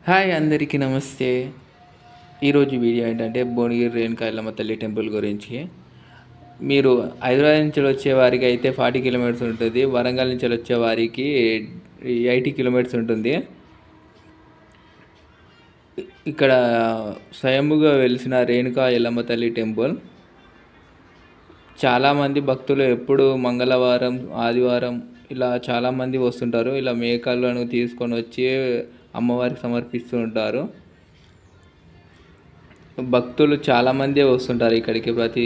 Hi అందరికీ నమస్తే. ఈరోజు వీడియో ఏంటంటే భువనగిరి రేణుకా ఎల్లమ్మ తల్లి టెంపుల్ గురించి. మీరు హైదరాబాద్ నుంచి వచ్చే వారికి అయితే 40 కిలోమీటర్స్ ఉంటుంది. వరంగల్ నుంచి వచ్చే వారికి 80 కిలోమీటర్స్ ఉంటుంది. ఇక్కడ స్వయంభుగా వెలిసిన రేణుకా ఎల్లమ్మ తల్లి టెంపుల్. చాలామంది భక్తులు ఎప్పుడు మంగళవారం, ఆదివారం ఇలా చాలామంది వస్తుంటారు. ఇలా మేకలను తీసుకొని వచ్చి అమ్మవారికి సమర్పిస్తూ ఉంటారు. భక్తులు చాలామంది వస్తుంటారు ఇక్కడికి ప్రతి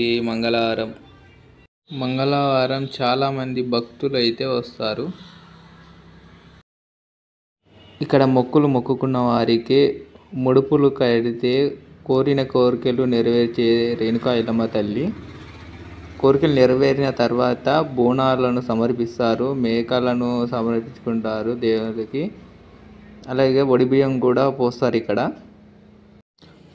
మంగళవారం చాలామంది భక్తులు అయితే వస్తారు. ఇక్కడ మొక్కులు మొక్కుకున్న వారికి ముడుపులు కడితే కోరిన కోరికలు నెరవేర్చే రేణుకా ఎల్లమ్మ తల్లి. కోరికలు నెరవేరిన తర్వాత బోనాలను సమర్పిస్తారు, మేకలను సమర్పించుకుంటారు దేవుడికి. అలాగే ఒడిబియ్యం కూడా పోస్తారు ఇక్కడ.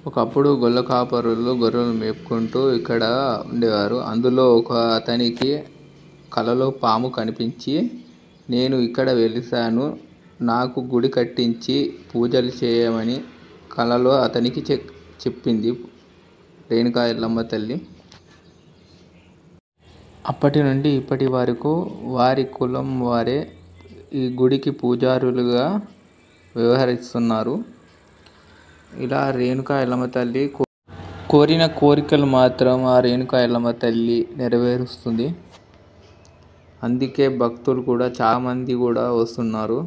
ఒకప్పుడు గొల్ల కాపరులు గొర్రెలు మేపుకుంటూ ఇక్కడ ఉండేవారు. అందులో ఒక అతనికి కలలో పాము కనిపించి, నేను ఇక్కడ వెలిసాను, నాకు గుడి కట్టించి పూజలు చేయమని కలలో అతనికి చెప్పింది రేణుకా ఎల్లమ్మ తల్లి. అప్పటి నుండి ఇప్పటి వరకు వారి కులం వారే ఈ గుడికి పూజారులుగా వ్యవహరిస్తున్నారు. ఇలా రేణుకా ఎల్లమ్మ తల్లి కోరిన కోరికలు మాత్రం ఆ రేణుకా ఎల్లమ్మ తల్లి నెరవేరుస్తుంది. అందుకే భక్తులు కూడా చాలామంది కూడా వస్తున్నారు.